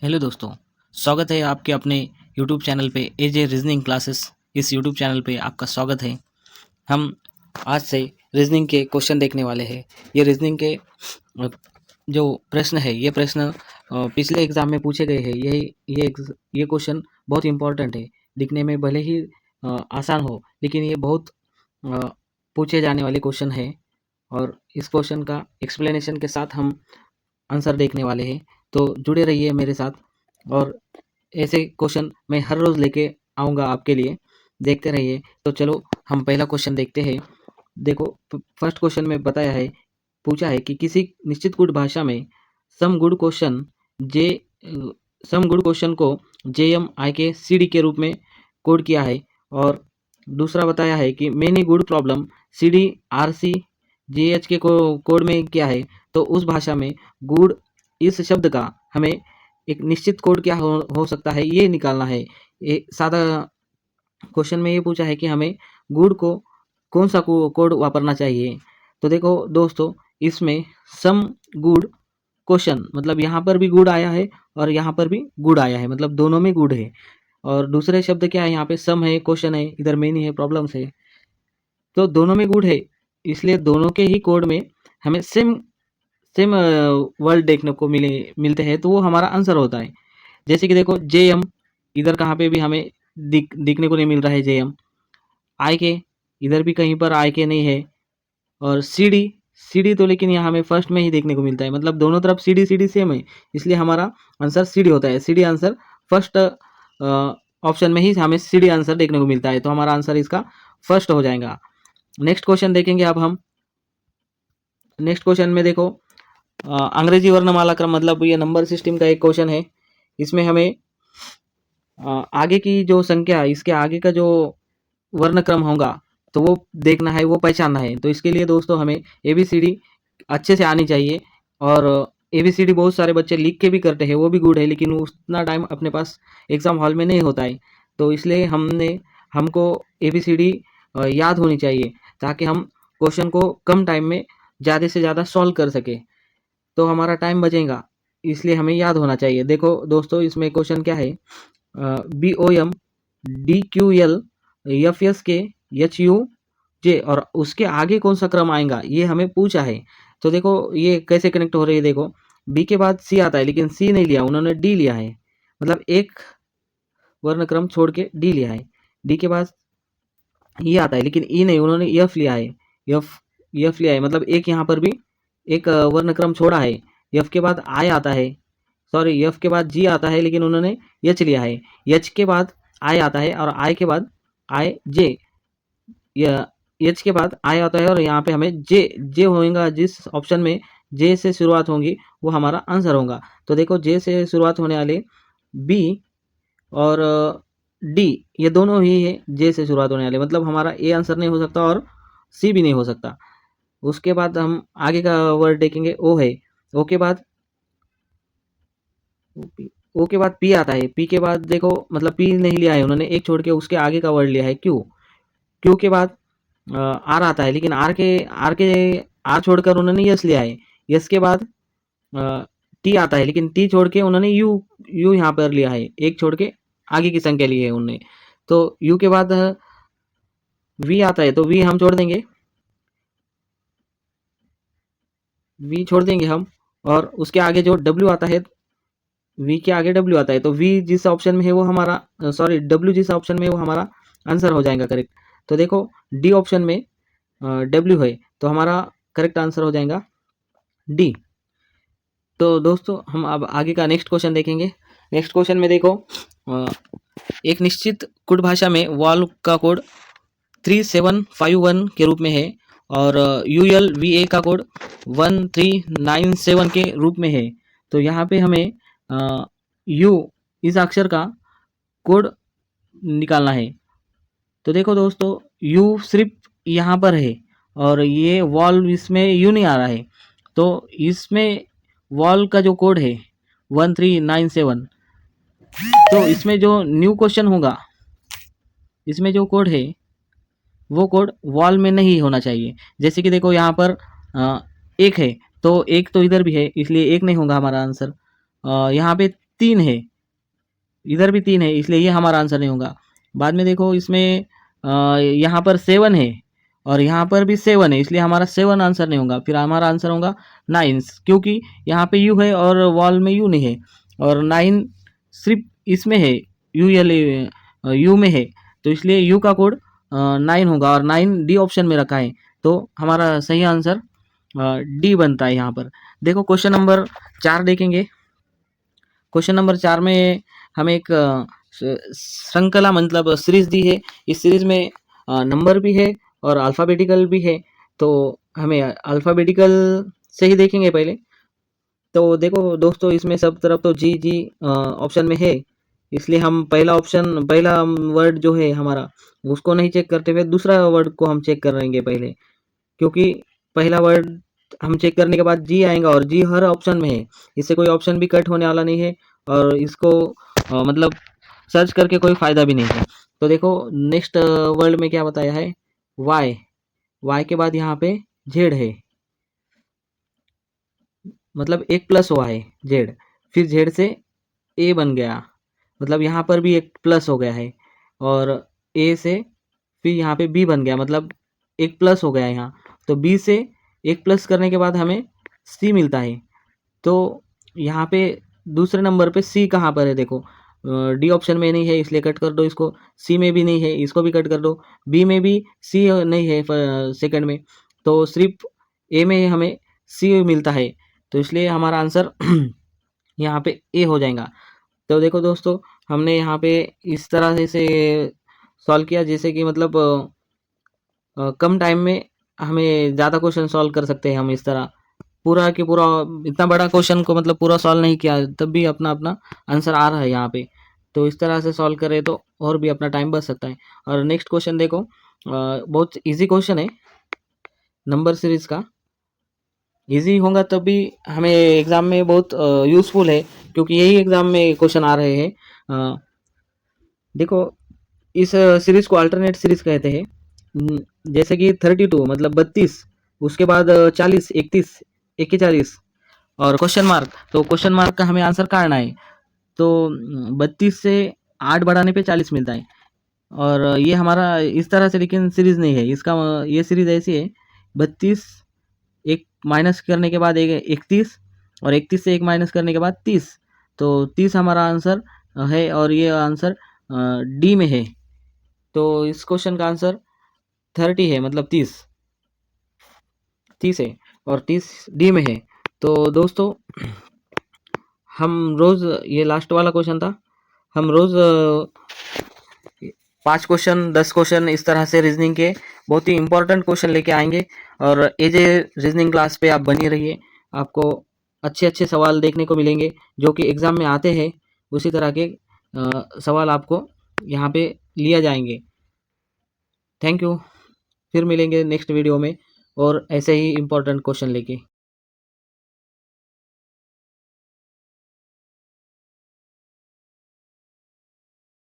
Hello दोस्तों, स्वागत है आपके अपने यूट्यूब चैनल पे एजे रीजनिंग क्लासेस। इस यूट्यूब चैनल पे आपका स्वागत है। हम आज से रीजनिंग के क्वेश्चन देखने वाले हैं। ये रीजनिंग के जो प्रश्न है, ये प्रश्न पिछले एग्ज़ाम में पूछे गए हैं। ये क्वेश्चन बहुत इंपॉर्टेंट है। दिखने में भले ही आसान हो, लेकिन ये बहुत अ, पूछे जाने वाले क्वेश्चन है। और इस क्वेश्चन का एक्सप्लेनेशन के साथ हम आंसर देखने वाले हैं। तो जुड़े रहिए मेरे साथ, और ऐसे क्वेश्चन मैं हर रोज़ लेके आऊँगा आपके लिए। देखते रहिए। तो चलो हम पहला क्वेश्चन देखते हैं। देखो, फर्स्ट क्वेश्चन में बताया है, पूछा है कि किसी निश्चित गुण भाषा में समगुण क्वेश्चन जे समगुण क्वेश्चन को जेएम आई के सी डी के रूप में कोड किया है। और दूसरा बताया है कि many good problem C D R C J H K code में किया है। तो उस भाषा में गुड इस शब्द का हमें एक निश्चित कोड क्या हो सकता है, ये निकालना है। ये सादा क्वेश्चन में ये पूछा है कि हमें गुड को कौन सा कोड वापरना चाहिए। तो देखो दोस्तों, इसमें सम गुड क्वेश्चन मतलब यहाँ पर भी गुड आया है और यहाँ पर भी गुड आया है, मतलब दोनों में गुड है। और दूसरे शब्द क्या है, यहाँ पे सम है, क्वेश्चन है, इधर मेनी है, प्रॉब्लम्स है। तो दोनों में गुड है, इसलिए दोनों के ही कोड में हमें सेम सेम वर्ड देखने को मिलते हैं, तो वो हमारा आंसर होता है। जैसे कि देखो, जे एम इधर कहाँ पे भी हमें दिखने को नहीं मिल रहा है। जे एम आई के इधर भी कहीं पर आई के नहीं है। और सी डी तो लेकिन यहाँ हमें फर्स्ट में ही देखने को मिलता है, मतलब दोनों तरफ सी डी सेम है, इसलिए हमारा आंसर सी डी होता है। C D answer first option में ही हमें सी डी आंसर देखने को मिलता है, तो हमारा आंसर इसका फर्स्ट हो जाएगा। नेक्स्ट क्वेश्चन देखेंगे अब हम। नेक्स्ट क्वेश्चन में देखो, अंग्रेजी वर्णमाला क्रम मतलब ये नंबर सिस्टम का एक क्वेश्चन है। इसमें हमें आगे की जो संख्या, इसके आगे का जो वर्ण क्रम होगा, तो वो देखना है, वो पहचानना है। तो इसके लिए दोस्तों हमें ABCD अच्छे से आनी चाहिए। और ABCD बहुत सारे बच्चे लिख के भी करते हैं, वो भी गुड है, लेकिन उतना टाइम अपने पास एग्ज़ाम हॉल में नहीं होता है। तो इसलिए हमको ABCD याद होनी चाहिए, ताकि हम क्वेश्चन को कम टाइम में ज़्यादा से ज़्यादा सॉल्व कर सके, तो हमारा टाइम बचेगा। इसलिए हमें याद होना चाहिए। देखो दोस्तों, इसमें क्वेश्चन क्या है, BOM DQL FSK HUJ, और उसके आगे कौन सा क्रम आएगा, ये हमें पूछा है। तो देखो ये कैसे कनेक्ट हो रही है। देखो, बी के बाद सी आता है, लेकिन सी नहीं लिया उन्होंने, डी लिया है। मतलब एक वर्ण क्रम छोड़ के डी लिया है। डी के बाद ई आता है, लेकिन ई नहीं, उन्होंने एफ लिया है। एफ लिया है, मतलब एक यहाँ पर भी एक वर्ण क्रम छोड़ा है। एफ के बाद आई आता है, सॉरी, एफ के बाद जी आता है, लेकिन उन्होंने एच लिया है। एच के बाद आई आता है, और आई के बाद आई जे, एच के बाद आई आता है, और यहाँ पे हमें जे जे होगा। जिस ऑप्शन में जे से शुरुआत होगी वो हमारा आंसर होगा। तो देखो, जे से शुरुआत होने वाले बी और डी, ये दोनों ही है जे से शुरुआत होने वाले, मतलब हमारा ए आंसर नहीं हो सकता और सी भी नहीं हो सकता। उसके बाद हम आगे का वर्ड देखेंगे, ओ है। ओ के बाद ओ के बाद पी आता है। पी के बाद देखो, मतलब पी नहीं लिया है उन्होंने, एक छोड़ के उसके आगे का वर्ड लिया है, क्यू। क्यू के बाद आर आता है, लेकिन आर छोड़कर उन्होंने यस लिया है। यस के बाद टी आता है, लेकिन टी छोड़ के उन्होंने यू यू यहाँ पर लिया है, एक छोड़ के आगे की संख्या ली है उन्होंने। तो यू के बाद वी आता है, तो वी हम छोड़ देंगे, वी छोड़ देंगे हम। और उसके आगे जो डब्ल्यू आता है, वी के आगे डब्ल्यू आता है, तो वी जिस ऑप्शन में है वो हमारा, सॉरी, डब्ल्यू जिस ऑप्शन में है वो हमारा आंसर हो जाएगा करेक्ट। तो देखो, डी ऑप्शन में डब्ल्यू है, तो हमारा करेक्ट आंसर हो जाएगा डी। तो दोस्तों, हम अब आगे का नेक्स्ट क्वेश्चन देखेंगे। नेक्स्ट क्वेश्चन में देखो, एक निश्चित कोड भाषा में वॉल का कोड 3751 के रूप में है, और ULVA का कोड 1397 के रूप में है। तो यहाँ पे हमें यू इस अक्षर का कोड निकालना है। तो देखो दोस्तों, यू सिर्फ यहाँ पर है, और ये वॉल इसमें यू नहीं आ रहा है। तो इसमें वॉल का जो कोड है 1397, तो इसमें जो न्यू क्वेश्चन होगा, इसमें जो कोड है वो कोड वॉल में नहीं होना चाहिए। जैसे कि देखो, यहाँ पर एक है, तो एक तो इधर भी है, इसलिए एक नहीं होगा हमारा आंसर। यहाँ पे 3 है, इधर भी 3 है, इसलिए ये हमारा आंसर नहीं होगा। बाद में देखो इसमें यहाँ पर 7 है और यहाँ पर भी 7 है, इसलिए हमारा 7 आंसर नहीं होगा। फिर हमारा आंसर होगा 9, क्योंकि यहाँ पे यू है और वॉल में यू नहीं है, और 9 सिर्फ इसमें है, यू में है, तो इसलिए यू का कोड 9 होगा, और 9 डी ऑप्शन में रखा है, तो हमारा सही आंसर डी बनता है यहाँ पर। देखो क्वेश्चन नंबर 4 देखेंगे। क्वेश्चन नंबर 4 में हमें एक श्रृंखला मतलब सीरीज दी है। इस सीरीज में नंबर भी है और अल्फ़ाबेटिकल भी है, तो हमें अल्फ़ाबेटिकल से ही देखेंगे पहले। तो देखो दोस्तों, इसमें सब तरफ तो जी जी ऑप्शन में है, इसलिए हम पहला वर्ड जो है हमारा, उसको नहीं चेक करते हुए दूसरा वर्ड को हम चेक करेंगे पहले, क्योंकि पहला वर्ड हम चेक करने के बाद जी आएगा, और जी हर ऑप्शन में है, इससे कोई ऑप्शन भी कट होने वाला नहीं है, और इसको मतलब सर्च करके कोई फ़ायदा भी नहीं है। तो देखो नेक्स्ट वर्ड में क्या बताया है, वाई। वाई के बाद यहाँ पे जेड है, मतलब एक प्लस हुआ है जेड, फिर जेड से ए बन गया, मतलब यहाँ पर भी एक प्लस हो गया है, और ए से फिर यहाँ पे बी बन गया, मतलब एक प्लस हो गया यहाँ। तो बी से एक प्लस करने के बाद हमें सी मिलता है, तो यहाँ पे दूसरे नंबर पे सी कहाँ पर है, देखो डी ऑप्शन में नहीं है, इसलिए कट कर दो इसको। सी में भी नहीं है, इसको भी कट कर दो। बी में भी सी नहीं है सेकंड में, तो सिर्फ ए में हमें सी मिलता है, तो इसलिए हमारा आंसर यहाँ पे ए हो जाएगा। तो देखो दोस्तों, हमने यहाँ पे इस तरह से सॉल्व किया, जैसे कि मतलब कम टाइम में हमें ज़्यादा क्वेश्चन सॉल्व कर सकते हैं हम इस तरह। पूरा कि पूरा इतना बड़ा क्वेश्चन को मतलब पूरा सॉल्व नहीं किया, तब भी अपना अपना आंसर आ रहा है यहाँ पे। तो इस तरह से सॉल्व करें तो और भी अपना टाइम बच सकता है। और नेक्स्ट क्वेश्चन देखो, बहुत इजी क्वेश्चन है नंबर सीरीज का। इजी होगा तब भी हमें एग्ज़ाम में बहुत यूज़फुल है, क्योंकि यही एग्ज़ाम में क्वेश्चन आ रहे हैं। देखो इस सीरीज को अल्टरनेट सीरीज कहते हैं। जैसे कि 32 मतलब 32, उसके बाद 40, 31, 41 और क्वेश्चन मार्क। तो क्वेश्चन मार्क का हमें आंसर काटना है, तो 32 से 8 बढ़ाने पे 40 मिलता है, और ये हमारा इस तरह से लेकिन सीरीज नहीं है इसका। ये सीरीज ऐसी है, 32 एक माइनस करने के बाद 31, और 31 से एक माइनस करने के बाद 30, तो 30 हमारा आंसर है, और ये आंसर डी में है। तो इस क्वेश्चन का आंसर 30 है, मतलब 30 है, और 30 डी में है। तो दोस्तों, हम रोज़, ये लास्ट वाला क्वेश्चन था, हम रोज़ 5 क्वेश्चन 10 क्वेश्चन इस तरह से रीजनिंग के बहुत ही इंपॉर्टेंट क्वेश्चन लेके आएंगे, और एजे रीजनिंग क्लास पे आप बनी रहिए। आपको अच्छे अच्छे सवाल देखने को मिलेंगे जो कि एग्ज़ाम में आते हैं, उसी तरह के सवाल आपको यहाँ पे लिया जाएंगे। Thank you. फिर मिलेंगे नेक्स्ट वीडियो में और ऐसे ही इम्पोर्टेंट क्वेश्चन लेके।